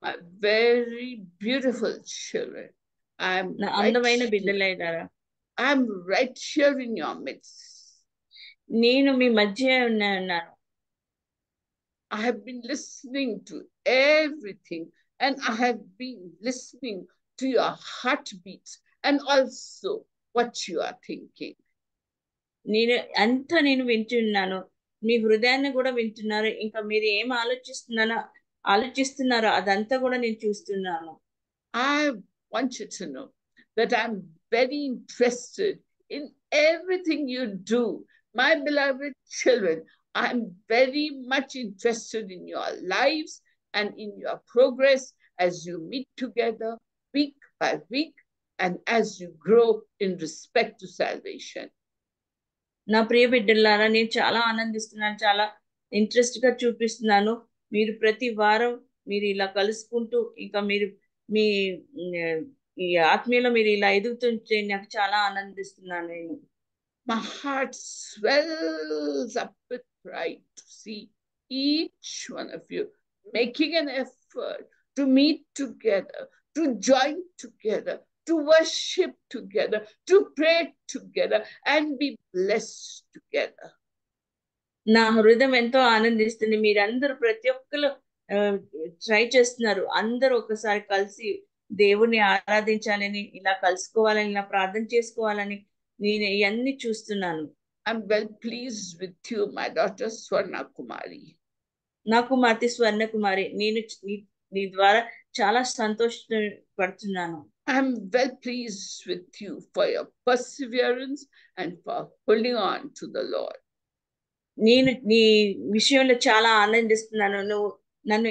My very beautiful children. నా అందమైన బిడ్డలైనారా I'm right here in your midst. నేను మీ మధ్య ఉన్నాను. I have been listening to everything, and I have been listening to your heartbeats and also what you are thinking. నేను వింటున్నాను, మీ హృదయాన్ని కూడా వింటున్నారు. ఇంకా మీరు ఏం ఆలోచిస్తున్నారో అదంతా కూడా నేను చూస్తున్నాను. I want you to know that I'm very interested in everything you do. My beloved children, I'm very much interested in your lives and in your progress as you meet together week by week and as you grow in respect to salvation. నా ప్రియ బిడ్డలారా, నేను చాలా ఆనందిస్తున్నాను, చాలా interest గా చూపిస్తున్నాను. మీరు ప్రతి వారం మీరు ఇలా కలుసుకుంటూ ఇంకా మీరు మీ ఈ ఆత్మీయలో మీరు ఇలా ఎదుగుతుంటే నాకు చాలా ఆనందిస్తున్నాను. నేను My heart swells up with pride to see each one of you making an effort to meet together, to join together, to worship together, to pray together, and be blessed together. నా హృదయం ఎంతో ఆనందిస్తుంది. మీరందరూ ప్రతి ఒక్కరు try చేస్తున్నారు. అందరూ ఒకసారి కలిసి దేవుని ఆరాధించాలని, ఇలా కలుసుకోవాలని, ఇలా ప్రార్థన చేసుకోవాలని నేను ఇవన్నీ చూస్తున్నాను. I'm well pleased with you, my daughter Swarna Kumari. నా కుమార్తె స్వర్ణ కుమారి, నేను నీ ద్వారా చాలా సంతోషపడుతున్నాను. I'm well pleased with you for your perseverance and for holding on to the Lord. నేను నీ విషయంలో చాలా ఆనందిస్తున్నాను. నువ్వు నన్ను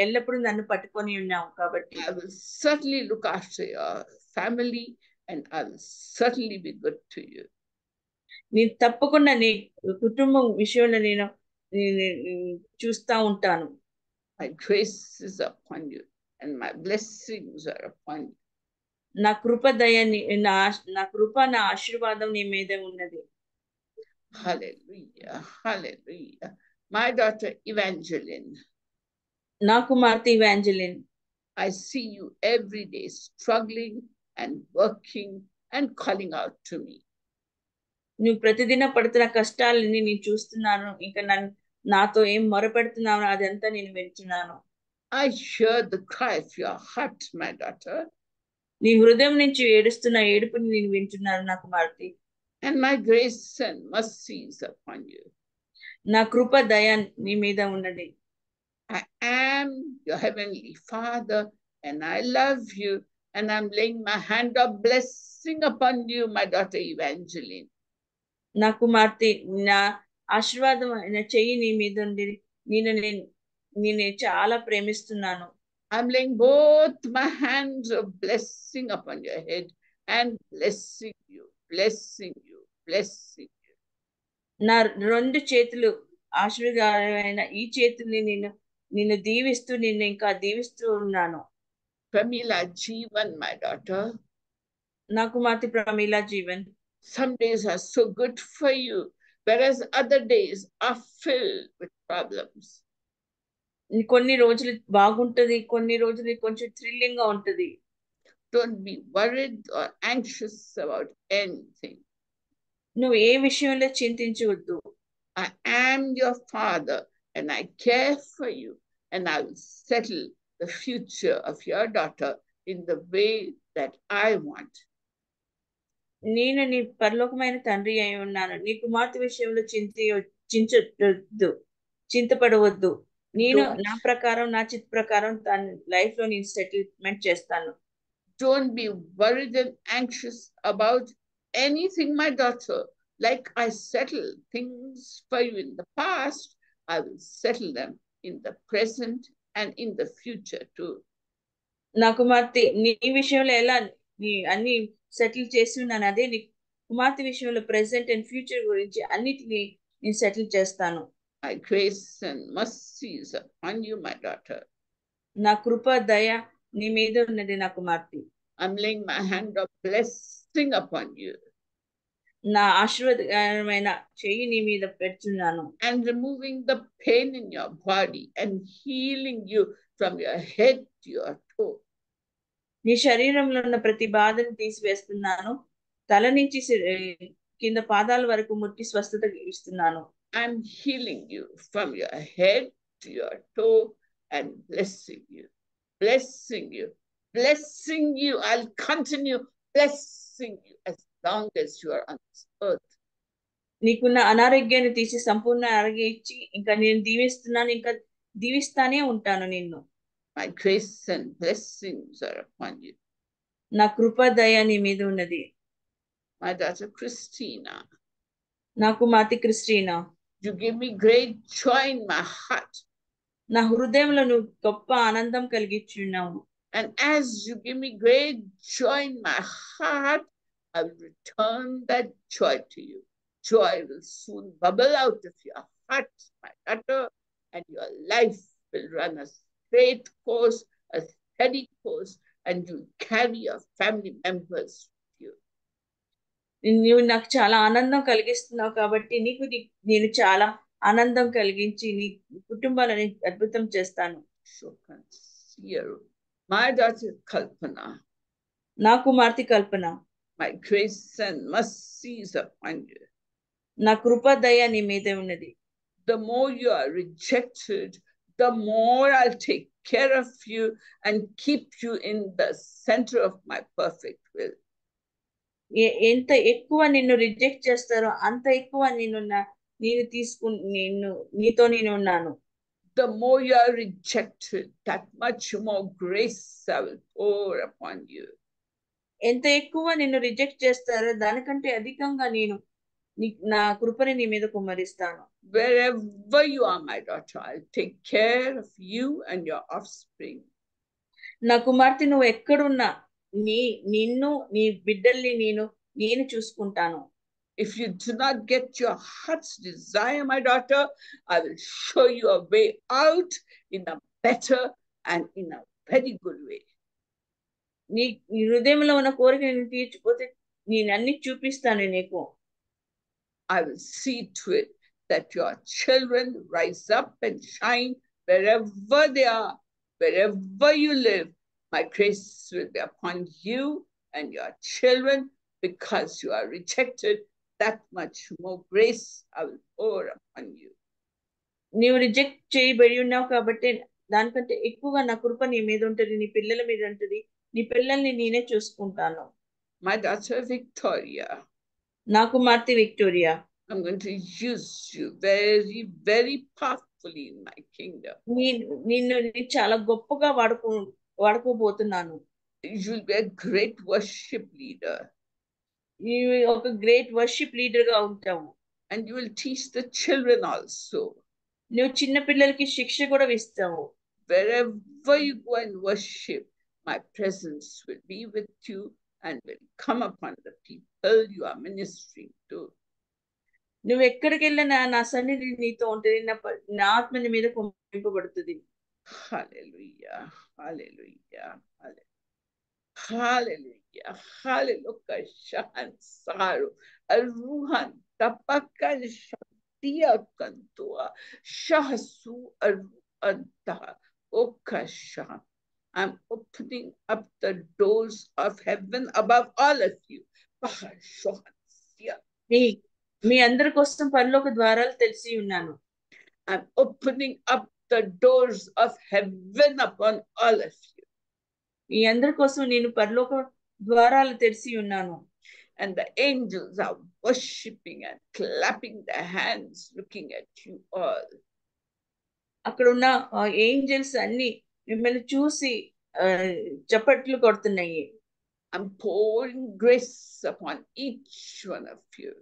ఎల్లప్పుడూ నన్ను పట్టుకొని ఉన్నావు కాబట్టి. I will certainly look after your family and I will certainly be good to you. నేను తప్పకుండా నీ కుటుంబం విషయంలో నేను చూస్తా ఉంటాను. My grace is upon you and my blessings are upon you. నా కృప నా ఆశీర్వాదం నీ మీద ఉన్నది. Hallelujah, hallelujah. My daughter Evangeline. నా కుమార్తె Evangeline. I see you every day struggling and working and calling out to me. నువ్వు ప్రతిదిన పడుతున్న కష్టాలని నేను చూస్తున్నాను. ఇంకా నాతో ఏం మొరపెడుతున్నావు అదంతా నేను వింటున్నాను. I hear the cry of your heart, my daughter. నీ హృదయం నుంచి ఏడుస్తున్న ఏడుపుని నేను వింటున్నాను నా కుమార్తె. And my grace and mercy is upon you. నా కృప దయ నీ మీద ఉన్నది. I am your heavenly Father and I love you and I'm laying my hand of blessing upon you, my daughter Evangeline. నా కుమార్తె, నా ఆశీర్వాదం చెయ్యి నీ మీద ఉంది. నేను చాలా ప్రేమిస్తున్నాను. I'm laying both my hands of blessing upon your head and blessing you, blessing you, blessing you. నా రెండు చేతులు ఆశీర్వాదమైన ఈ చేతుల్ని నిన్ను దీవిస్తూ నిన్ను ఇంకా దీవిస్తూ ఉన్నాను. Pramila Jeevan, my daughter. నా కుమార్తె Pramila Jeevan. Some days are so good for you, whereas other days are filled with problems. కొన్ని రోజులు బాగుంటది, కొన్ని రోజులు కొంచెం థ్రిల్లింగ్ గా ఉంటది. Don't be worried or anxious about anything. నువ్వు ఏ విషయంలో చింతించవద్దు. I am your father and I care for you and I will settle the future of your daughter in the way that I want. నేను నీ పరలోకమైన తండ్రి అయి ఉన్నాను. నీ కుమార్తె విషయంలో చింతపడవద్దు. నేను నా ప్రకారం, నా చిత్త ప్రకారం తన లైఫ్ లో నేను సెటిల్మెంట్ చేస్తాను. Don't be worried and anxious about anything, my daughter. Like I settled things for you in the past, I will settle them in the present and in the future too. నా కుమార్తె, నీ విషయంలో ఎలా అన్ని settle చేసి ఉన్నాను, అదే నీ కుమార్తె విషయంలో ప్రెసెంట్ అండ్ ఫ్యూచర్ గురించి అన్నిటిని నేను సెటిల్ చేస్తాను. My grace and mercy is upon you, my daughter. నా కృప దయ నీ మీద ఉన్నది నా కుమార్తె. I'm laying my hand of blessing upon you. నా ఆశీర్వాదకరమైన చెయ్యి నీ మీద పెడుతున్నాను. And removing the pain in your body and healing you from your head to your toe. నీ శరీరంలో ఉన్న ప్రతి బాధను తీసివేస్తున్నాను. తల నుంచి కింద పాదాల వరకు ముట్టి స్వస్థత ఇస్తున్నాను. I'm healing you from your head to your toe and blessing you. Blessing you. Blessing you. I'll continue blessing you as long as you are on this earth. నీకున్న అనారోగ్యాన్ని తీసి సంపూర్ణ ఆరోగ్యం ఇచ్చి ఇంకా నేను దీవిస్తున్నాను, ఇంకా దీవిస్తానే ఉంటాను నిన్ను. My grace and blessings are upon you. నా కృప దయ నీ మీద ఉన్నది. My daughter Christina. నా కుమార్తె Christina. You give me great joy in my heart. నా హృదయంలో నువ్వు గొప్ప ఆనందం కలిగించున్నావు. And as you give me great joy in my heart, I will return that joy to you. Joy will soon bubble out of your heart, my daughter, and your life will run a straight course, a steady course, and you'll carry your family members with you. నువ్వు నాకు చాలా ఆనందం కలిగిస్తున్నావు కాబట్టి నేను చాలా ఆనందం కలిగించి నీ కుటుంబాలని అద్భుతం చేస్తాను. So sincere. My daughter Kalpana. నా కుమార్తె కల్పన. My grace and mercies upon you. నా కృప దయ నీ మీద ఉన్నది. The more you are rejected, the more I'll take care of you and keep you in the center of my perfect will. ఎంత ఎక్కువ నిన్ను రిజెక్ట్ చేస్తారో అంత ఎక్కువ నీతో నేను ఉన్నాను. The more you are rejected, that much more grace I will pour upon you. ఎంత ఎక్కువ నిన్ను రిజెక్ట్ చేస్తారో దానికంటే అధికంగా నేను నా కృపని నీ మీద కుమ్మరిస్తాను. Wherever you are, my daughter, I'll take care of you and your offspring. నా కుమార్తె నువ్వు ఎక్కడున్నా నిన్ను నీ బిడ్డల్ని నేను చూసుకుంటాను. If you do not get your heart's desire, my daughter, I will show you a way out in a better and in a very good way. నీ హృదయంలో ఉన్న కోరిక నేను తీర్చిపోతే నేను అన్ని చూపిస్తాను నీకు. I will see to it that your children rise up and shine wherever they are, wherever you live. My grace will be upon you and your children. Because you are rejected, that much more grace I will pour upon you. నీవు reject చేయబడి ఉన్నావు కాబట్టి దానికంటే ఎక్కువగా నా కృప నీ మీద ఉంటుంది, నీ పిల్లల మీద ఉంటుంది. నీ పిల్లల్ని నేనే చూసుకుంటాను. My daughter Victoria. నా కుమార్తె Victoria. I'm going to use you very, very powerfully in my kingdom. నిన్ను చాలా గొప్పగా వాడుకోబోతున్నాను. You will be a great worship leader. నీవు ఒక గ్రేట్ వర్షిప్ లీడర్ గా ఉంటావు. And you will teach the children also. నువ్వు చిన్న పిల్లలకి శిక్ష కూడా ఇస్తావు. Wherever you go and worship, my presence will be with you and will come upon the people you are ministering to. నువ్వు ఎక్కడికి వెళ్ళినా నా సన్నిధి నీతో ఉంటుంది, నా ఆత్మ నీ మీద కుమ్మరింపబడుతుంది. Hallelujah, hallelujah, hallelujah, hallelujah, shahan saru, aruhan tapakan shaktiya kantua, shahasu aruanta, okasha. I'm opening up the doors of heaven above all of you. మీ అందరి కోసం పరలోక ద్వారాలు తెలిసి ఉన్నాను. I'm opening up the doors of heaven upon all of you. మీ అందరి కోసం నేను పరలోక ద్వారాలు తెరిచి ఉన్నాను. And the angels are worshiping and clapping their hands looking at you all. అక్కడ ఉన్న ఏంజల్స్ అన్ని మిమ్మల్ని చూసి చప్పట్లు కొడుతున్నాయి. I'm pouring grace upon each one of you.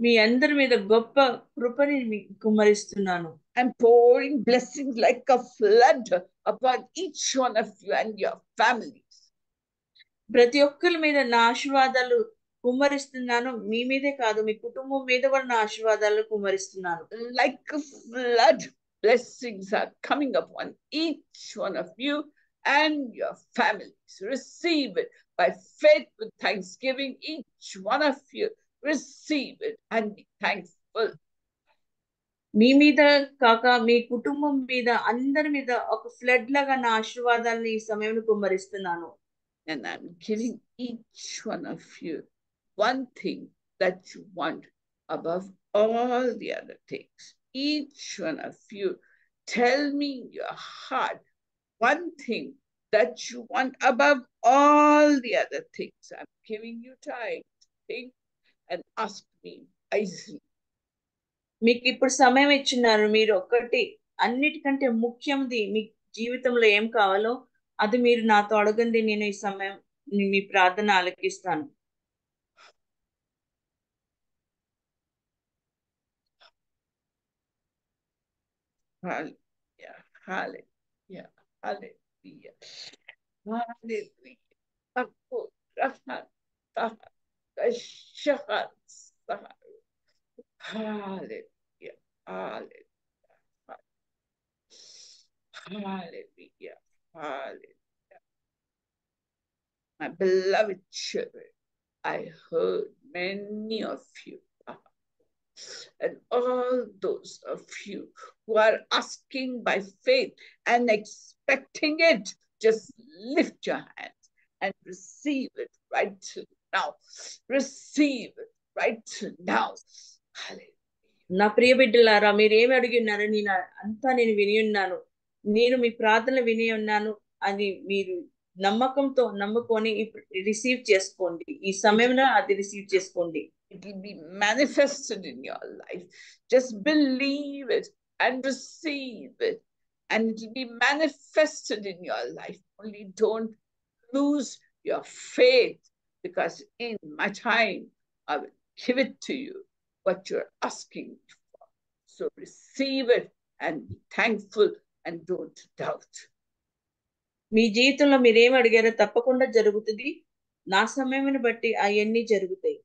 మీ అందరి మీద గొప్ప కృపని కుమ్మరిస్తున్నాను. I'm pouring blessings like a flood upon each one of you and your families. ప్రతి ఒక్కరి మీద నా ఆశీర్వాదాలు కుమ్మరిస్తున్నాను. మీ మీదే కాదు, మీ కుటుంబం మీద కూడా నా ఆశీర్వాదాలు కుమ్మరిస్తున్నాను. Like a flood, blessings are coming upon each one of you and your families. Receive it by faith with thanksgiving. Each one of you receive it and be thankful. మీ మీద కాక మీ కుటుంబం మీద అందరి మీద ఒక ఫ్లడ్ లాగా నా ఆశీర్వాదాలను ఈ సమయంలో కుమ్మరిస్తున్నాను. And I'm giving each one of you one thing that you want above all the other things. Each one of you, tell me in your heart one thing that you want above all the other things. I'm giving you time to think and ask me wisely. మీకు ఇప్పుడు సమయం ఇచ్చినారు. మీరు ఒక్కటి అన్నిటికంటే ముఖ్యంది మీ జీవితంలో ఏం కావాలో అది మీరు నాతో అడగండి. నేను ఈ సమయం మీ ప్రార్థన ఆలకిస్తాను. Hallelujah, hallelujah, hallelujah, hallelujah. Hallelujah. Hallelujah. Hallelujah. My beloved children, I heard many of you, and all those of you who are asking by faith and expecting it, just lift your hands and receive it right now. Receive it right now. Hallelujah. నా ప్రియ బిడ్డలారా, మీరేమి అడిగి ఉన్నారో నేను విని ఉన్నాను. నేను మీ ప్రార్థన విని ఉన్నాను. అది మీరు నమ్మకంతో నమ్ముకొని రిసీవ్ చేసుకోండి. ఈ సమయంలో అది రిసీవ్ చేసుకోండి. It will be manifested in your life. Just believe it and receive it, and it will be manifested in your life. Only don't lose your faith, because in my time I will give it to you what you're asking for. So receive it and be thankful and don't doubt. మీ జీవితంలో మీరేం అడిగారో తప్పకుండా జరుగుతుంది. నా సమయాన్ని బట్టి అవన్నీ జరుగుతాయి.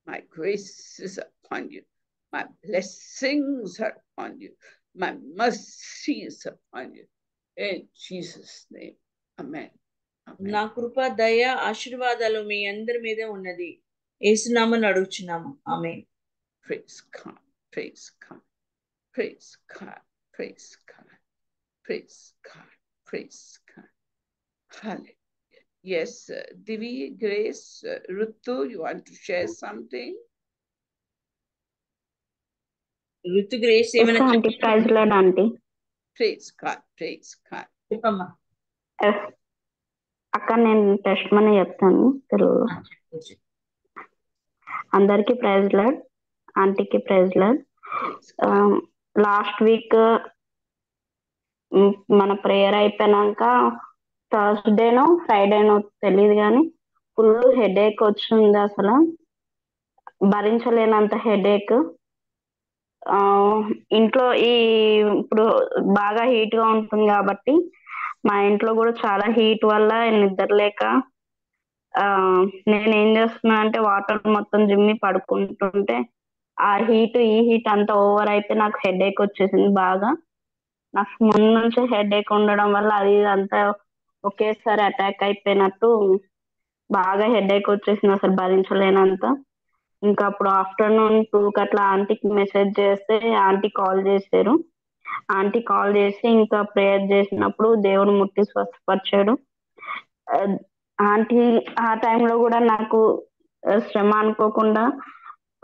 My grace is upon you. My blessings are upon you. My mercy is upon you. In Jesus' name. Amen. Amen. నా కృప, దయ, ఆశీర్వాదాలు మీ అందరి మీద ఉన్నది. యేసునామమున అడుగుచున్నాము. ఆమేన్. Praise God. Praise God. Praise God. Praise God. Praise God. Praise God. Hallelujah. Yes, Divi, Grace, Rutu, you want to share something? Ruthu, Grace ఏమైనా aunty praise Lord aunty. Praise God. Praise God. చెప్పమ్మా. అక్క నేను test money చెప్తాను తెలుగులో. అందరికి praise lord, ఆంటీకి praise lord. Last week మన prayer అయిపోయినాక థర్స్డేనో ఫ్రైడేనో తెలియదు కానీ ఫుల్ హెడేక్ వచ్చింది. అసలు భరించలేనంత హెడేక్. ఇంట్లో ఇప్పుడు బాగా హీట్ గా ఉంటుంది కాబట్టి మా ఇంట్లో కూడా చాలా హీట్ వల్ల నిద్ర లేక నేను ఏం చేస్తున్నా అంటే వాటర్ మొత్తం జిమ్మి పడుకుంటుంటే ఆ హీట్ ఈ హీట్ అంతా ఓవర్ అయితే నాకు హెడేక్ వచ్చేసింది బాగా. నాకు ముందు నుంచి హెడేక్ ఉండడం వల్ల అది అంతా ఒకేసారి అటాక్ అయిపోయినట్టు బాగా హెడేక్ వచ్చేసింది, అసలు భరించలేనంత. ఇంకా అప్పుడు ఆఫ్టర్నూన్ 2కి అట్లా ఆంటీకి మెసేజ్ చేస్తే ఆంటీ కాల్ చేశారు. ఆంటీ కాల్ చేసి ఇంకా ప్రేయర్ చేసినప్పుడు దేవుడు ముట్టి స్వస్థపరిచాడు. ఆంటీ ఆ టైంలో కూడా నాకు శ్రమ అనుకోకుండా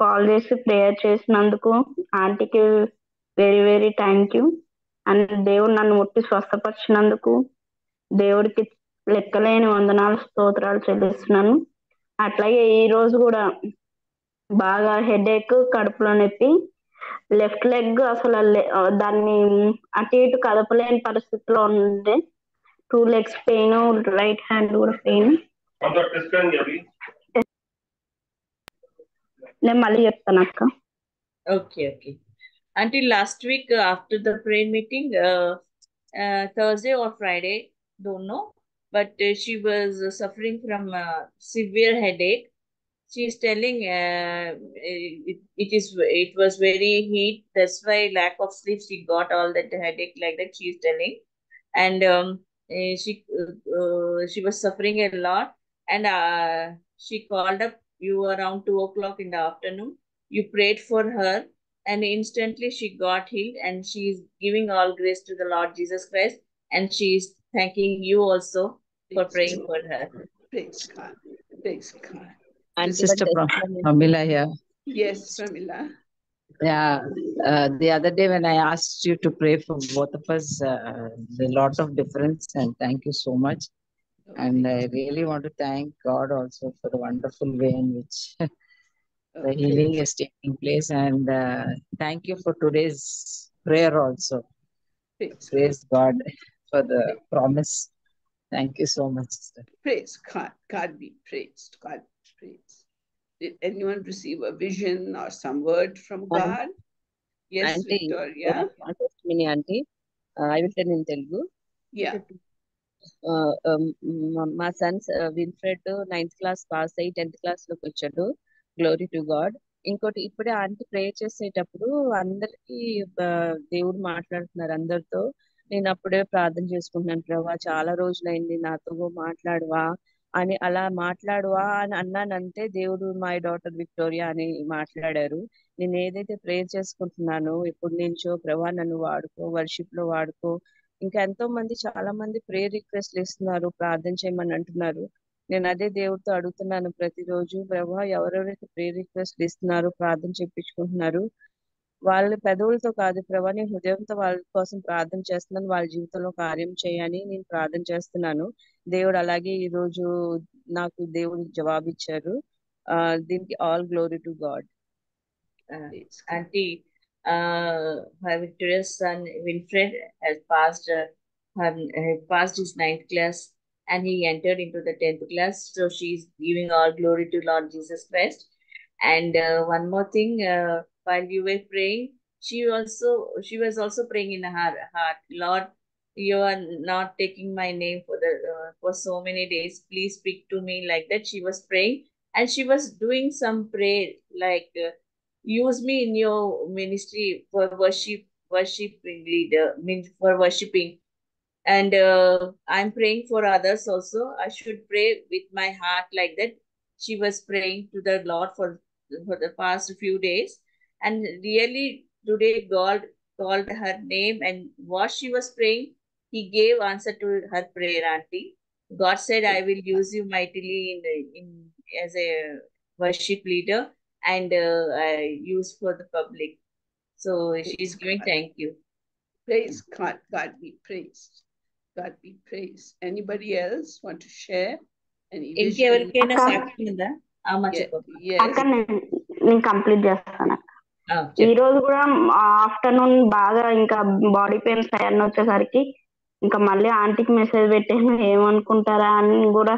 కాల్ చేసి ప్రేయర్ చేసినందుకు ఆంటీకి very very thank you. And దేవుడు నన్ను ముట్టి స్వస్థపరిచినందుకు దేవుడికి లెక్కలేని వందనాలు స్తోత్రాలు చెల్లిస్తున్నాను. అట్లాగే ఈ రోజు కూడా బాగా హెడేక్, కడుపులో నొప్పి, లెఫ్ట్ లెగ్ అసలు దాన్ని అటు ఇటు కదపలేని పరిస్థితిలో ఉంది. 2 legs పెయిన్, రైట్ హ్యాండ్ కూడా పెయిన్. నేను మళ్ళీ చెప్తాను అక్క. Okay. Until last week after the prayer meeting, Thursday or Friday, don't know, but she was suffering from severe headache. She is telling it was very heat, that's why lack of sleep she got all that headache like that, she is telling. And she was suffering a lot, and she called up you around 2 o'clock in the afternoon. You prayed for her, and instantly she got healed, and she is giving all grace to the Lord Jesus Christ, and she is thanking you also for praying for her. Praise God. Praise God. And This is Sister Pramila here. Yes, Pramila. Yeah, the other day when I asked you to pray for both of us, there's a lot of difference, and thank you so much. And I really want to thank God also for the wonderful way in which the healing is taking place. And thank you for today's prayer also. Praise God for the promise. Thank you so much, sister. Praise God. God be praised. God be praised. Did anyone receive a vision or some word from God? Yes, Auntie, Victoria. Mini auntie, I will tell in Telugu. Yeah. మా Sons విన్ఫ్రెడ్ 9th class pass అయ్యి 10th class లోకి వచ్చాడు. Glory to God. ఇంకోటి ఇప్పుడే aunty prayer చేసేటప్పుడు అందరికి దేవుడు మాట్లాడుతున్నారు అందరితో. నేను అప్పుడే ప్రార్థన చేసుకుంటున్నాను, ప్రభా చాలా రోజులైంది నాతో మాట్లాడువా అని, అలా మాట్లాడువా అని అన్నానంటే దేవుడు మై డాటర్ విక్టోరియా అని మాట్లాడారు. నేను ఏదైతే ప్రేయర్ చేసుకుంటున్నానో ఎప్పటి నుంచో, ప్రభా నన్ను వాడుకో, వర్షిప్ లో వాడుకో. ఇంకా ఎంతో మంది చాలా మంది ప్రేయర్ రిక్వెస్ట్లు ఇస్తున్నారు, ప్రార్థన చేయమని అంటున్నారు. నేను అదే దేవుడితో అడుగుతున్నాను ప్రతిరోజు, ప్రభా ఎవరెవరైతే ప్రేయర్ రిక్వెస్ట్లు ఇస్తున్నారు, ప్రార్థన చేయించుకుంటున్నారు, వాళ్ళ పెదవులతో కాదు ప్రభా, నేను హృదయంతో వాళ్ళ కోసం ప్రార్థన చేస్తున్నాను, వాళ్ళ జీవితంలో కార్యం చేయని నేను ప్రార్థన చేస్తున్నాను. దేవుడు అలాగే ఈ రోజు నాకు దేవుడు జవాబిచ్చారు. దీనికి all glory to God. Auntie, her Victoria's son Winfred has passed his 9th class, and he entered into the 10th class. So she's giving all glory to Lord Jesus Christ. And one more thing, while you were praying, she was also praying in her heart, Lord, you are not taking my name for so many days. Please speak to me, like that. She was praying, and she was doing some prayer like. Use me in your ministry for worshiping leader, means for worshiping. And I'm praying for others also. I should pray with my heart, like that. She was praying to the Lord for the past few days. And really today God called her name, and what she was praying, he gave answer to her prayer, auntie. God said, I will use you mightily in as a worship leader, and use for the public. So she's giving thank you. Praise God. God be praised. God be praised. Anybody else want to share any vision? ఇంకెవరికైనా సాక్ష్యం ఉందా? అక్క నేను complete చేస్తాను. ఈ రోజు కూడా afternoon బాగా ఇంకా బాడీ పెయిన్స్ అవన్నీ వచ్చేసరికి ఇంకా మళ్ళీ ఆంటీకి మెసేజ్ పెట్టాను, ఏమనుకుంటారా అని కూడా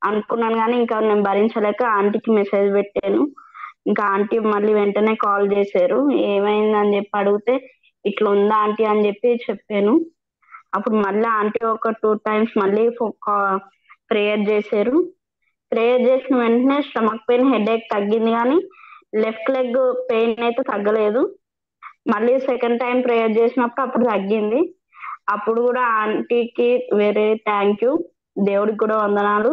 అనుకున్నాను, కానీ ఇంకా నేను భరించలేక ఆంటీకి మెసేజ్ పెట్టాను. ఇంకా ఆంటీ మళ్ళీ వెంటనే కాల్ చేశారు, ఏమైందని చెప్పి అడిగితే ఇట్లా ఉందా ఆంటీ అని చెప్పాను. అప్పుడు మళ్ళీ ఆంటీ ఒక 2 times మళ్ళీ ప్రేయర్ చేశారు. ప్రేయర్ చేసిన వెంటనే స్టమక్ పెయిన్, హెడేక్ తగ్గింది, కానీ లెఫ్ట్ లెగ్ పెయిన్ అయితే తగ్గలేదు. మళ్ళీ సెకండ్ టైం ప్రేయర్ చేసినప్పుడు అప్పుడు తగ్గింది. అప్పుడు కూడా ఆంటీకి వెరీ థ్యాంక్ యూ, దేవుడికి కూడా వందనాలు.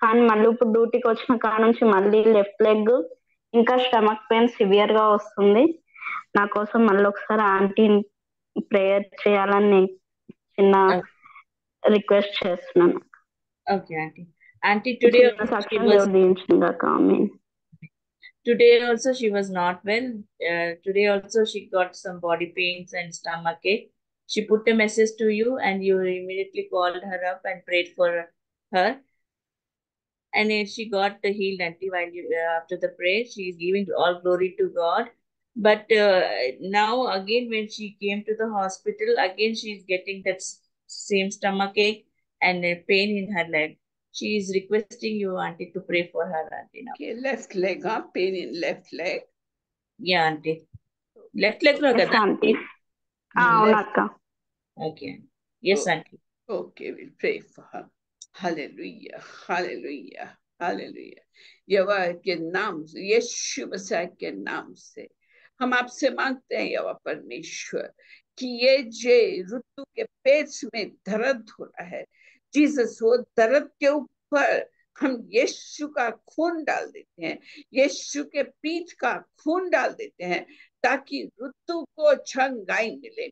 కానీ మళ్ళీ ఇప్పుడు డ్యూటీకి వచ్చిన కాడ నుంచి మళ్ళీ లెఫ్ట్ లెగ్ ఇంకా స్టమక్ పెయిన్ సివియర్ గా వస్తుంది. నా కోసం మళ్ళీ ఒకసారి ఆంటీ ప్రేయర్ చేయాలని చిన్న రిక్వెస్ట్ చేస్తున్నాను. Okay aunty. Aunty today also she was not well. Today also she got some body pains and stomach ache. She put a message to you, and you immediately called her up and prayed for her, and she got healed. Auntie, while after the prayer, she is giving all glory to God. But now again, when she came to the hospital, again she is getting that same stomach ache and pain in her leg. She is requesting you, auntie, to pray for her, auntie, now. Okay, left leg, pain in left leg. Yeah, auntie. Left leg, no, yes, auntie. Okay. Yes, auntie. Okay, we'll pray for her. Hallelujah, hallelujah, hallelujah. यहोवा के नाम से, यीशु मसीह के नाम से हम आपसे मांगते हैं यहोवा परमेश्वर कि ये जे ऋतु के पेट में दर्द हो रहा है, जीसस वो दर्द के ऊपर हम यीशु का खून डाल देते हैं, यीशु के पीठ का खून डाल देते हैं, ताकि ऋतु को छंगाई मिले।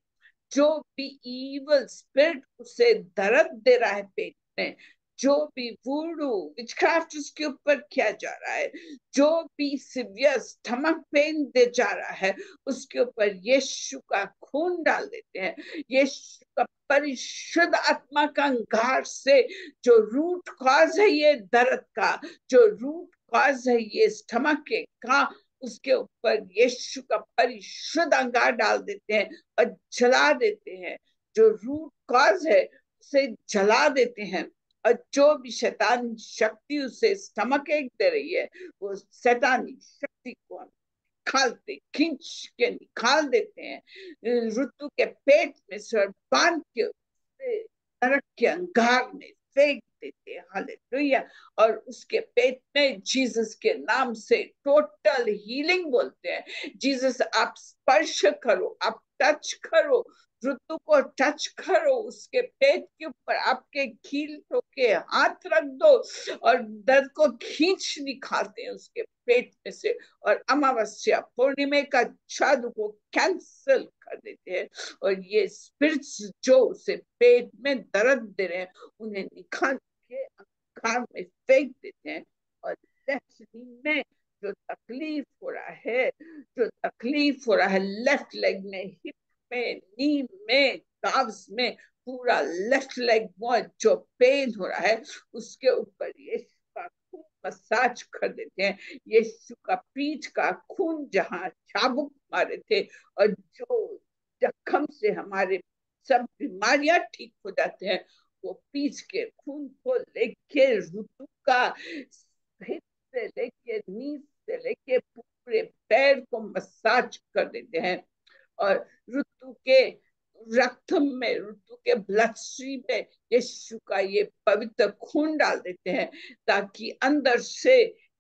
जो भी ईवल स्पिरिट उसे दर्द दे रहा है पेट में, जो भी वूडू विचक्राफ्ट उसके ऊपर किया जा रहा है, जो भी सिवियर स्टमक पेन दे जा रहा है, उसके ऊपर यीशु का खून डाल देते हैं। यीशु का परिशुद्ध आत्मा का अंगार से जो रूट कॉज है ये दर्द का, जो रूट कॉज है ये स्टमक के का, उसके ऊपर यीशु का परिशुद्ध अंगार डाल देते हैं और जला देते हैं। जो रूट कॉज है उसे जला देते हैं, और जो भी शैतानी शक्ति उसे स्टमक एक दे रही है, वो शैतानी शक्ति को हम निकालते, खींच के निकाल देते हैं ऋतु के पेट में से, बांध के नरक के अंगार में फेंक देते हैं। हालेलुया। और उसके पेट में जीसस के नाम से टोटल हीलिंग बोलते हैं। जीसस आप स्पर्श करो, आप टच करो, ऋतु को टच करो, उसके पेट के ऊपर आपके कील ठोके हाथ रख दो और दर्द को खींच निकालते हैं उसके पेट में से, और अमावस्या पूर्णिमा का जादू को कैंसिल कर देते हैं। और ये स्पिरिट्स जो उसे पेट में दर्द दे रहे हैं, उन्हें निकाल के अंगार में फेंक देते हैं। और लेफ्ट नी में जो तकलीफ हो रहा है, जो तकलीफ हो रहा है लेफ्ट लेग में, हिप में, नी में, काव्स में, पूरा लेफ्ट लेग में जो पेन हो रहा है, उसके ऊपर यीशु का खून मसाज कर देते हैं। यीशु का पीठ का खून जहां चाबुक मारे थे, और जो जख्म से हमारे सब बीमारियां ठीक हो जाते हैं, वो पीठ के खून को लेके ऋतु का हिप से लेके नी से लेके पूरे पैर को मसाज कर देते हैं। और ऋतु के रक्त में, ऋतु के ब्लड स्ट्रीम में यीशु का ये पवित्र खून डाल देते हैं, ताकि अंदर से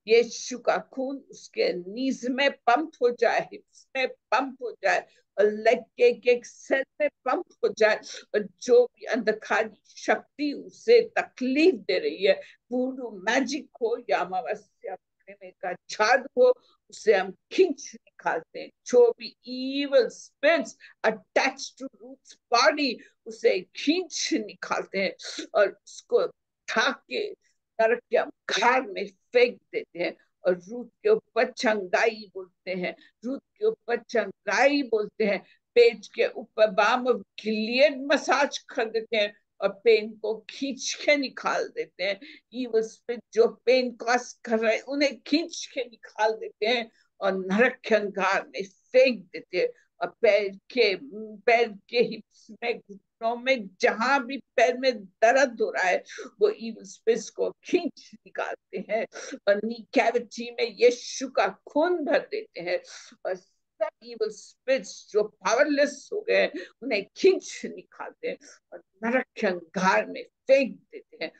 यीशु का खून उसके नीज में पंप हो जाए, हिप्स में पंप हो जाए, और लेग के एक सेल में पंप हो जाए। और जो भी अंधकारी शक्ति उसे तकलीफ दे रही है, वुडू मैजिक हो या अमावस्या का जादू हो, उसे हम खींच निकालते हैं। जो भी evil spirits attached to roots body, उसे खींच निकालते हैं और उसको उठा के नरक के अंगार में फेंक देते हैं। और रूट के ऊपर चंगाई बोलते हैं, रूट के ऊपर चंगाई बोलते हैं। पेट के ऊपर बाम ऑफ गिलियड मसाज कर देते हैं और पेन को खींच के निकाल देते हैं। evil spirit जो पेन कॉज कर रहे हैं, उन्हें खींच के निकाल देते हैं और नरक के अंगार में फेंक देते हैं। और पैर के हिप्स में, घुटनों में, जहां भी पैर में दर्द हो रहा है, वो इविल स्पिरिट्स को खींच निकालते हैं और नी कैविटी में यीशु का खून भर देते हैं। और सब इविल स्पिरिट्स जो पावरलेस हो गए, उन्हें खींच निकालते हैं और नरक के अंगार में फेंक देते हैं।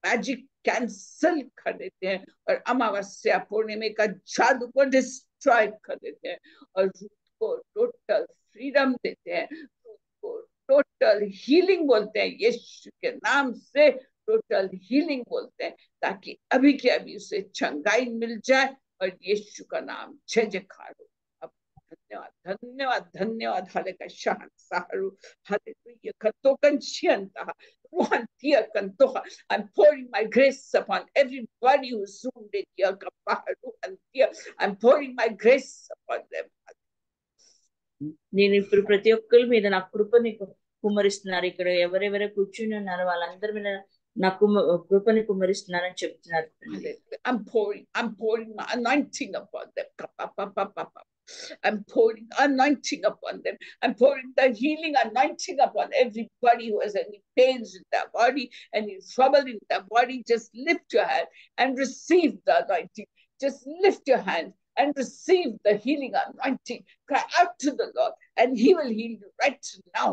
मैजिक कैंसिल कर देते हैं और अमावस्या पूर्णिमा का जादू को डिस्ट्रॉय कर देते हैं और रूट को टोटल फ्रीडम देते हैं, रूट को टोटल हीलिंग बोलते हैं। यीशु के नाम से टोटल हीलिंग बोलते हैं, ताकि अभी के अभी उसे चंगाई मिल जाए और यीशु का नाम जय जयकार हो। धन्यवाद धन्यवाद धन्यवाद। हालेलुया शान सारू hallelujah कतोकन शियंता ruantia kantoha. I'm pouring my grace upon everybody who's zoomed in here. Ruantia. I'm pouring my grace upon them. నేను ఇప్పుడు ప్రతి ఒక్కరి మీద నా కృపని కుమ్మరిస్తున్నారు. ఇక్కడ ఎవరెవరు కూర్చుని ఉన్నారో వాళ్ళందరి మీద నా కృపని కుమ్మరిస్తున్నారని చెప్తున్నారు. I'm pouring my anointing upon them. I'm pouring anointing upon them. I'm pouring the healing anointing upon everybody who has any pains in their body, any trouble in their body. Just lift your hand and receive the anointing. Just lift your hand and receive the healing anointing. Cry out to the Lord and he will heal you right now.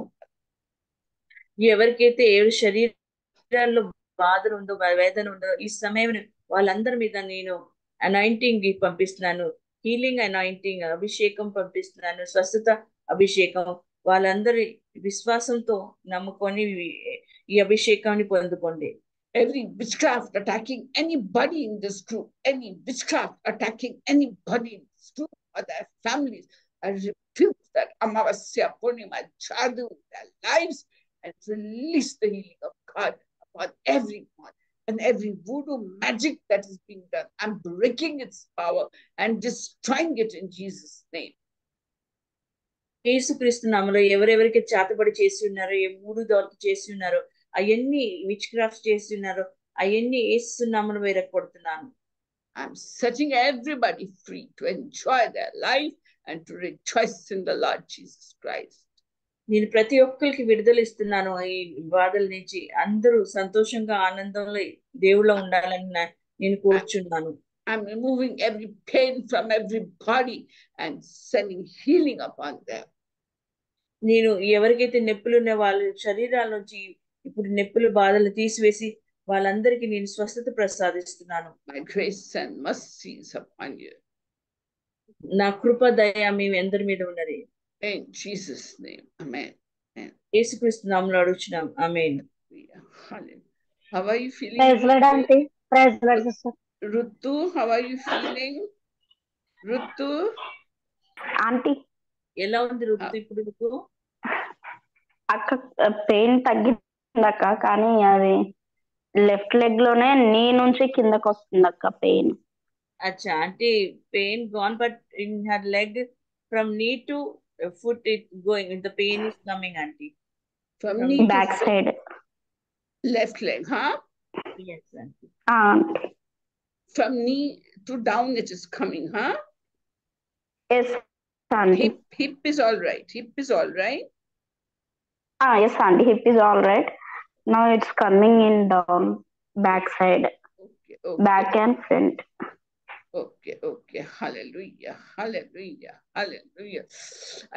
ఎవరికైతే ఏ శరీరాల్లో బాధలు ఉందో, వేదన ఉందో, ఈ సమయం వాళ్ళందరి మీద నేను అనాయింటింగ్ పంపిస్తున్నాను. హీలింగ్ అనాయింటింగ్ అభిషేకం పంపిస్తున్నాను. స్వస్థత అభిషేకం. వాళ్ళందరి విశ్వాసంతో నమ్ముకొని ఈ అభిషేకాన్ని పొందుకోండి. Every witchcraft attacking anybody in this group, any witchcraft attacking anybody in this group or their families, I rebuke that Amavasya Purnima Jadu in their lives and release the healing of God upon everyone. And every voodoo magic that is being done, I'm breaking its power and destroying it in Jesus' name. యేసుక్రీస్తు నామములో ఎవరెవరికి చేతబడి చేసి ఉన్నారో, ఏ మూడు దొరికి చేసి ఉన్నారో, అవన్నీ విచ్ క్రాఫ్ట్ చేసి ఉన్నారో, అవన్నీ యేసు నామములో విరగొడుతున్నాను. I'm setting everybody free to enjoy their life and to rejoice in the Lord Jesus Christ. నేను ప్రతి ఒక్కరికి విడుదల ఇస్తున్నాను. ఈ బాధల నుంచి అందరూ సంతోషంగా ఆనందంలో దేవుళ్ళో ఉండాలని నేను కోరుచున్నాను. I'm removing every pain from every body and sending healing upon them. నేను ఎవరికైతే నొప్పులు ఉన్న వాళ్ళ శరీరాల నుంచి ఇప్పుడు నొప్పులు బాధలు తీసివేసి వాళ్ళందరికీ నేను స్వస్థత ప్రసాదిస్తున్నాను. My grace and mercy is upon you. నా కృప దయ మీ అందరి మీద ఉన్నది. In Jesus' name, amen. యేసుక్రీస్తు నామములో అడుగుచున్నాం. ఆమేన్. How are you feeling? Praise Lord, aunty. Praise Lord, sister. Rutu, how are you feeling? Rutu? Aunty. ఎలా ఉంది రుతు ఇప్పుడు నీకు? అక్క పెయిన్ తగ్గింది అక్క, కానీ అది లెఫ్ట్ లెగ్ లోనే నీ నుంచి కిందకి వస్తుంది అక్క పెయిన్. అచ్చా, అంటే pain gone, but in her leg from knee to foot it going, the pain is coming, auntie. From knee back to side. Left leg, huh? Yes, auntie. Aunty. From knee to down it is coming, huh? Yes, aunty. Hip is all right. Hip is all right. Yes, aunty. Hip is all right. Now it's coming in down, back side. Okay, okay. Back and front. Okay, okay. Hallelujah, hallelujah, hallelujah.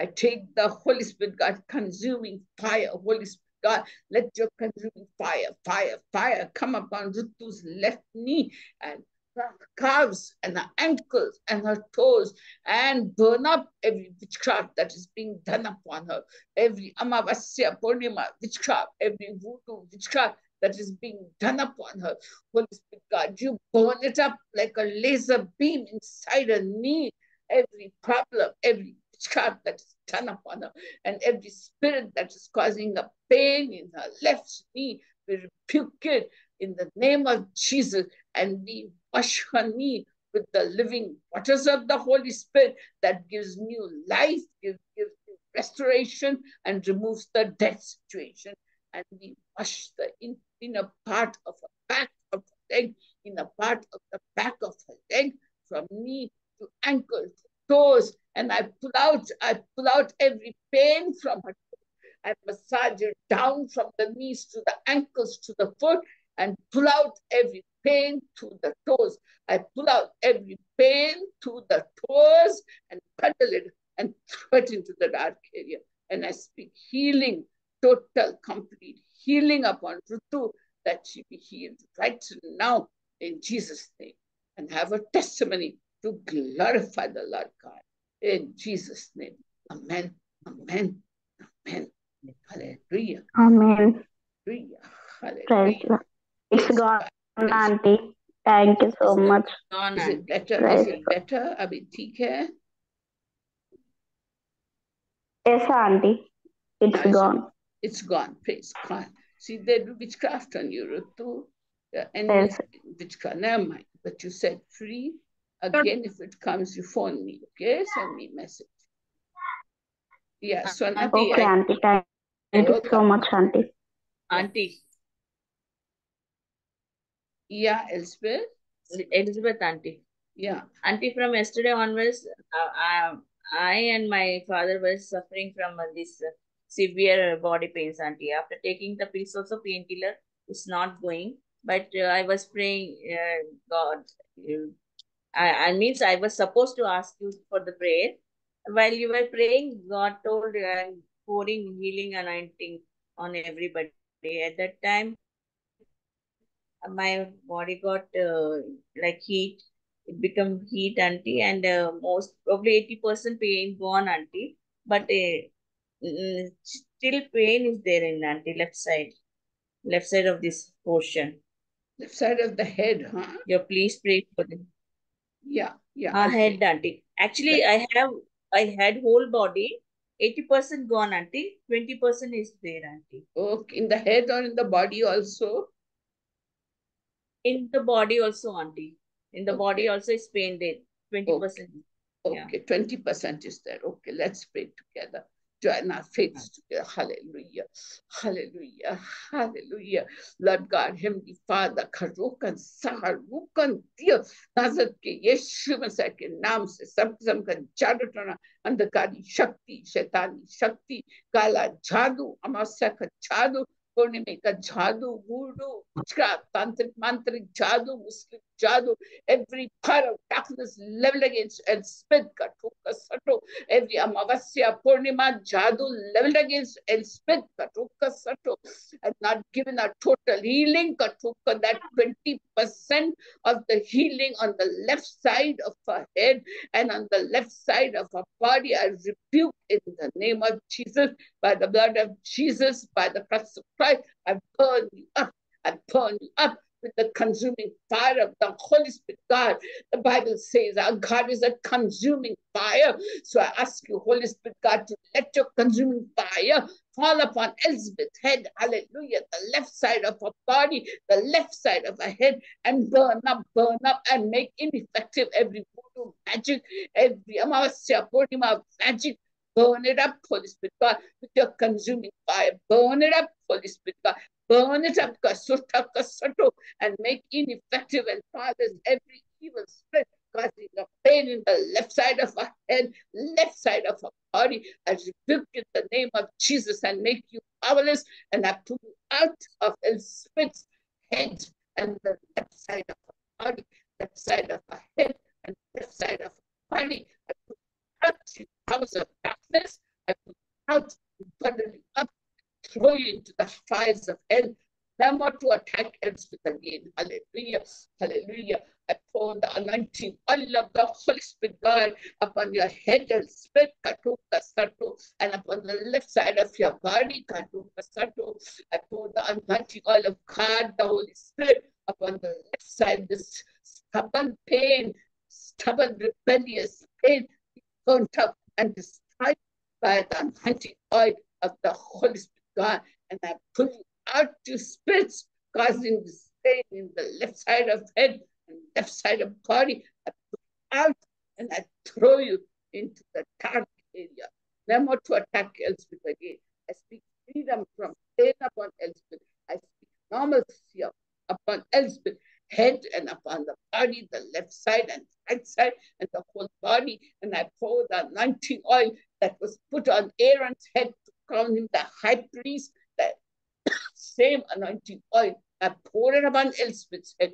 I take the Holy Spirit, God, consuming fire. Holy Spirit, God, let your consuming fire come upon Rutu's left knee and her calves and her ankles and her toes and burn up every witchcraft that is being done upon her. Every Amavasya Purnima witchcraft, every voodoo witchcraft that is being done upon her. Holy Spirit, God, you burn it up like a laser beam inside her knee. Every problem, every witchcraft that is done upon her, and every spirit that is causing a pain in her left knee, we rebuke it in the name of Jesus, and we wash her knee with the living waters of the Holy Spirit that gives new life, gives new restoration, and removes the death situation. And we wash the inner part of her back of her leg, inner part of the back of her leg, from knee to ankle to toes, and I pull out every pain from her. I massage it down from the knees to the ankles to the foot and pull out every pain to the toes. I pull out every pain to the toes and bundle it and throw it into the dark area. And I speak healing, total, complete healing upon Rutu, that she be healed right now in Jesus' name, and have a testimony to glorify the Lord God. In Jesus' name. Amen. Amen. Amen. Hallelujah. Amen. Hallelujah. Praise Hallelujah. Lord. It's gone, aunty. Thank you so much. Gone, Is it auntie. better? Praise Is it better? Abhi theek hai? Yes, aunty. It's Now, gone. It's gone. Praise God. See, they do witchcraft on you, Rutu. Any Yes. witchcraft. Never mind. But you said free. Again, if it comes, you phone me. Okay? Send me a message. Yeah, Swanati. Okay, aunty. Thank you so much, aunty. Auntie, Yeah, Elspeth. Elizabeth auntie. Yeah. Auntie, from yesterday onwards, I and my father were suffering from this severe body pains, auntie. After taking the pills, also painkiller, it's not going. But I was praying, God. I means I was supposed to ask you for the prayer. While you were praying, God told pouring healing anointing on everybody. At that time, my body got like heat. It become heat, auntie, and most probably 80% pain gone, auntie. But still pain is there in auntie left side of this portion. Left side of the head, huh? Yeah, please pray for them. Yeah. I'll Head, pray. auntie. Actually, I had whole body. 80% gone, auntie. 20% is there, auntie. Okay, in the head or in the body also? In the body also, auntie. In the body Okay. also is pain there. 20%. Yeah. Okay, 20% is there. Okay, let's pray together. Join our faiths together. Hallelujah. Hallelujah. Hallelujah. Lord God, Heavenly Father, Karokan, Saharukan, Diyo, Nazar ke Yeshu Masih ke नाम से सब किस्म का जादू टोना अंधकारी शक्ति शैतानी शक्ति काला जादू अमावस्या का जादू पूर्णिमा का जादू वुडू तांत्रिक मांत्रिक जादू मुस्लिम जादू every part of darkness leveled against Elspeth Katuka Sato, every Amavasya Purnima Jadu leveled against Elspeth Katuka Sato, and not given a total healing, Katuka, that 20% of the healing on the left side of her head and on the left side of her body, I rebuke in the name of Jesus, by the blood of Jesus, by the cross of Christ, I burn you up. I burn you up with the consuming fire of the Holy Spirit, God. The Bible says our God is a consuming fire. So I ask you, Holy Spirit, God, to let your consuming fire fall upon Elizabeth's head. Hallelujah. The left side of her body, the left side of her head, and burn up, and make ineffective every voodoo magic, every Amavasya Purnima magic. Burn it up, Holy Spirit, God, with your consuming fire. Burn it up, Holy Spirit, God. Burn it up, and make ineffective and powerless every evil spirit causing a pain in the left side of our head, left side of our body. I rebuke in the name of Jesus and make you powerless, and I pull you out of Elspeth's head and the left side of our body, left side of our head and left side of our body. I pull you out, you powers of darkness. I pull you out, bundle you up, throw you into the fires of hell, never to attack Elspeth again. Hallelujah. Hallelujah. I pour the anointing oil of the Holy Spirit, God, upon your head, Elspeth, Katuka Sato, and upon the left side of your body, Katuka Sato. I pour the anointing oil of God, the Holy Spirit, upon the left side, this stubborn pain, stubborn rebellious pain, burnt up and destroyed by the anointing oil of the Holy Spirit, God. And I pull you out to spirits causing this pain in the left side of head and left side of body. I pull you out and I throw you into the dark area. Never to attack Elspeth again. I speak freedom from pain upon Elspeth. I speak normalcy upon Elspeth, head and upon the body, the left side and right side, and the whole body. And I pour the anointing oil that was put on Aaron's head to crown him the high priest, that same anointing oil, I pour it upon Elspeth's head,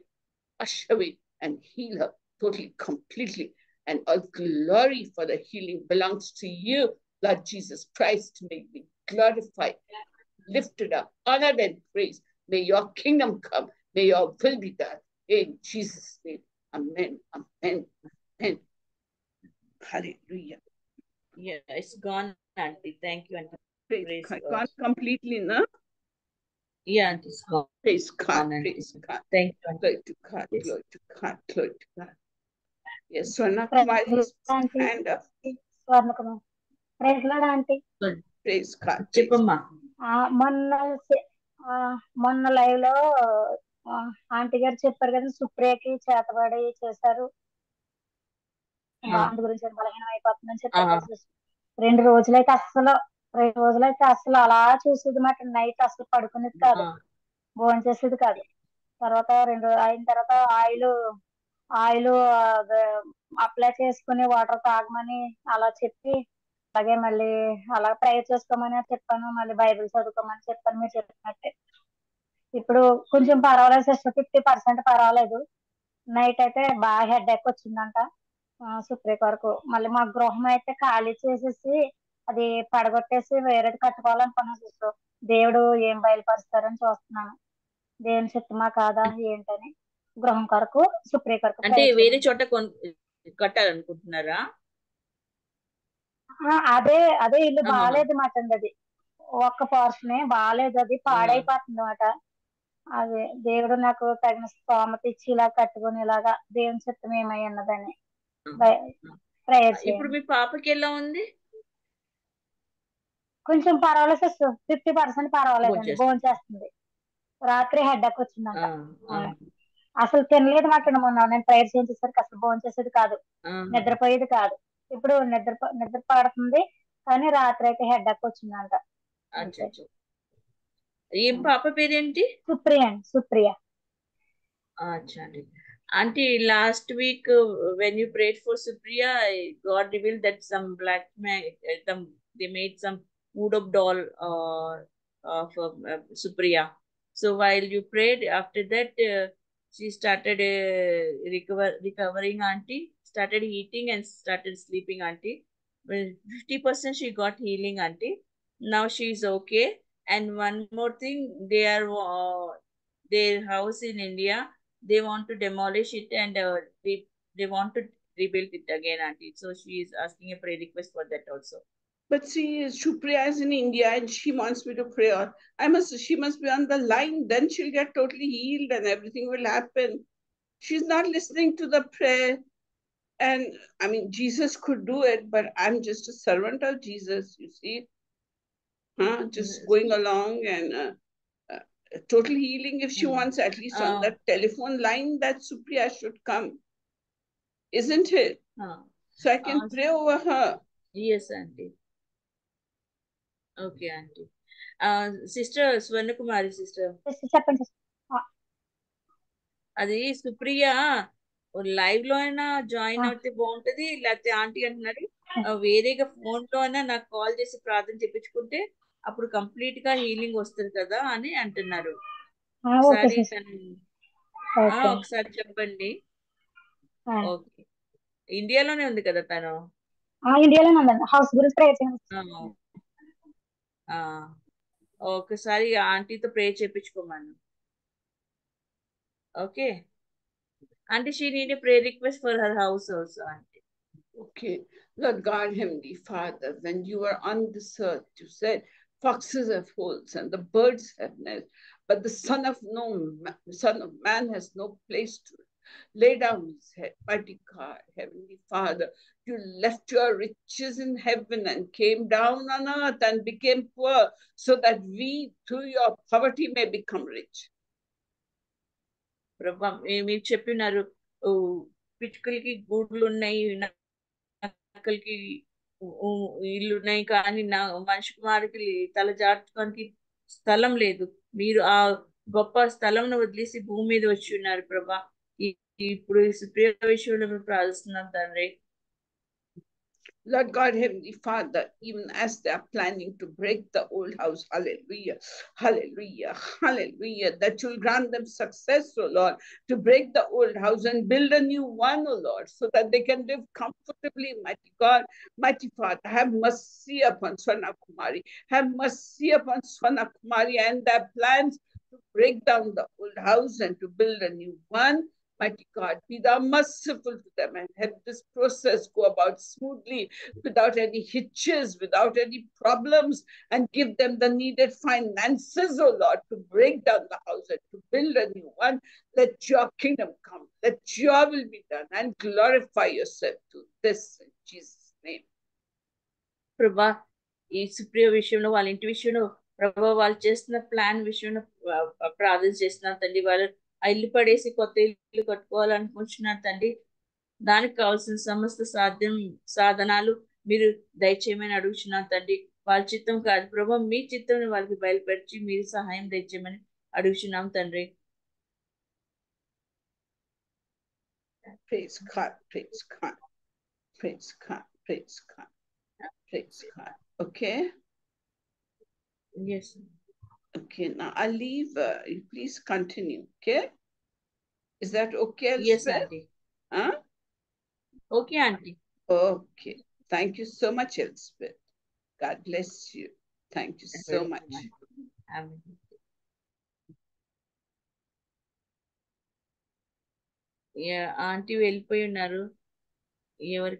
wash away and heal her totally, completely. And all glory for the healing belongs to you, Lord Jesus Christ. May be glorified, lifted up, honored and praised. May your kingdom come. May your will be done. In Jesus' name. Amen. Amen. Amen. Hallelujah. Yeah, it's gone, auntie. Thank you, auntie. Praise God. Gone completely, no? Yeah, auntie, it's gone. Praise God. Praise God. Thank you, auntie. Glory to God. Yes. Glory to God. Glory to God. Yes, Swarna Kumar has hand up. Swarna Kumar. Praise Lord, auntie. Praise God. Chipamma. మొన్న live లో aunty గారు చెప్పారు కదా, సుప్రియకి చేతబడి చేశారు, దాని గురించి బలహీనం అయిపోతుందని చెప్పారు. 2 రోజులైతే అస్సలు అలా చూసేది మాట. నైట్ అసలు పడుకునేది కాదు, భోజనం చేసేది కాదు. తర్వాత 2 రోజులు అయిన తర్వాత ఆయిల్ అప్లై చేసుకుని వాటర్ తాగమని అలా చెప్పి, అలాగే మళ్ళీ అలా ప్రేయర్ చేసుకోమని చెప్పాను, మళ్ళీ బైబిల్ చదువుకోమని చెప్పాను మీరు చెప్పినట్టే. ఇప్పుడు కొంచెం పర్వాలేదు సిస్టర్, 50% పర్వాలేదు. నైట్ అయితే బాగా హెడేక్ వచ్చిందంట సుప్రియ వరకు. మళ్ళీ మా గృహం అయితే ఖాళీ చేసేసి అది పడగొట్టేసి వేరేది కట్టుకోవాలనుకున్నాను సిస్టర్. దేవుడు ఏం బయలుపరుస్తారని చూస్తున్నాను, దేవుని చిత్తమా కాదా ఏంటని. గృహం కొరకు సుప్రియ కొరకు అంటే వేరే చోట కట్టాలనుకుంటున్నారా? అదే ఇల్లు బాగాలేదు మాట అండి, అది ఒక్క పోర్షనే బాగాలేదు, అది పాడైపోతుంది మాట. అదే దేవుడు నాకు తగిన స్తోమత ఇచ్చి ఇలా కట్టుకునేలాగా దేవుని చిత్తం ఏమై ఉన్నదని ప్రేయర్ ఇప్పుడు చేయండి. మీ పాపకి ఎలా ఉంది? కొంచెం పర్వాలేదు సిస్టర్, 50% పర్వాలేదండి, భోంచేస్తుంది. భోంచేస్తుంది. రాత్రి హెడ్ఏక్ వచ్చిందంట. ఆ, అసలు తినలేదు మాట మొన్న నేను ప్రేయర్ చేయించేసరికి, అసలు భోంచేసేది కాదు, ఆ, నిద్రపోయేది కాదు. ఇప్పుడు నిద్ర పడుతుంది, కానీ రాత్రి అయితే హెడ్ఏక్ వచ్చిందంట. అంతే. అచ్చచ్చో. ఏం పాప పేరేంటి? సుప్రియ అండి, సుప్రియ. అచ్చా అండి. Aunty, last week when you prayed for Supriya, God revealed that some black man, they made some voodoo doll of Supriya. So while you prayed, after that she started recovering, aunty. Started eating and started sleeping, aunty. Well, 50% she got healing, aunty. Now she is okay. And one more thing, they are their house in India. They want to demolish it and they want to rebuild it again, auntie. So she is asking a prayer request for that also. But see, Supriya is in India and she wants me to pray. She must be on the line. Then she'll get totally healed and everything will happen. She's not listening to the prayer. And I mean, Jesus could do it, but I'm just a servant of Jesus, you see. Just going along and total healing. If she wants, at least on that telephone line, that Supriya should come, isn't it? So I can pray over her. Yes, auntie. Okay, auntie. Sister Swarna Kumari, sister. చెప్పండి. అది Supriya live లో అయినా join అవుతే బాగుంటది, లేకపోతే aunty అంటున్నారు వేరేగా phone లో అయినా నాకు కాల్ చేసి ప్రార్థన చెప్పించుకుంటే అప్పుడు కంప్లీట్ గా హీలింగ్ వస్తుంది కదా అని అంటున్నారు. ఒకసారి చెప్పండి. ఓకే. ఇండియాలోనే ఉంది కదా తను? ఇండియాలోనే ఉందండి. హౌస్ గురించి ప్రేయర్ చేయండి. ఒకసారి ఆంటీతో prayer చేయించుకోమను. Okay. Auntie, she need a prayer request for her house also, auntie. Okay. Lord God, Heavenly Father, when you were on this earth, you said foxes have holes and the birds have nests, but the Son of Man has no place to lay down his head. Mighty God, Heavenly Father, you left your riches in heaven and came down on earth and became poor so that we, through your poverty, may become rich. ప్రభా, మీరు చెప్పినారు పిచ్చుకలకి గూడ్లు ఉన్నాయి, నక్కలకి ఇల్లు ఉన్నాయి, కానీ నా మనిషి కుమారుకి తలజార్చుకోనికి స్థలం లేదు. మీరు ఆ గొప్ప స్థలంను వదిలేసి భూమి మీద వచ్చి ఉన్నారు ప్రభా. ఇప్పుడు సుప్రియ విషయంలో మేము ప్రార్థిస్తున్నాం తండ్రి. Lord God, Heavenly Father, even as they are planning to break the old house, hallelujah, hallelujah, hallelujah, that you'll grant them success, oh Lord, to break the old house and build a new one, oh Lord, so that they can live comfortably. Mighty God, mighty Father, have mercy upon Swarna Kumari, have mercy upon Swarna Kumari and their plans to break down the old house and to build a new one. Mighty God, be thou merciful to them and help this process go about smoothly, without any hitches, without any problems, and give them the needed finances, oh Lord, to break down the house and to build a new one. Let your kingdom come, let your will be done, and glorify yourself to this in Jesus' name. ప్రభా, ఈ సుప్రియ విషయంలో, వాళ్ళ ఇంటి విషయంలో ప్రభా, వాళ్ళు చేస్తున్న plan విషయంలో ప్రార్థన చేస్తున్నారు తండ్రి. వాళ్ళు ఆ ఇల్లు పడేసి కొత్త ఇల్లు కట్టుకోవాలనుకుంటున్నారు తండ్రి. దానికి కావాల్సిన సమస్త సాధనాలు మీరు దయచేయమని అడుగుచున్నాను తండ్రి. వాళ్ళ చిత్తం కాదు ప్రభా, మీ చిత్తం వాళ్ళకి బయలుపరిచి మీరు సహాయం దయచేయమని అడుగుచున్నాం తండ్రి. Praise God, praise God, praise God, praise God, praise God. Okay? Yes. Okay, now I'll leave. You please continue, okay? Is that okay, Elspeth? Yes, auntie. Huh? Okay, auntie. Okay. Thank you so much, Elspeth. God bless you. Thank you so much. Aunty వెళ్ళిపోయి ఉన్నారు. ఎవరికి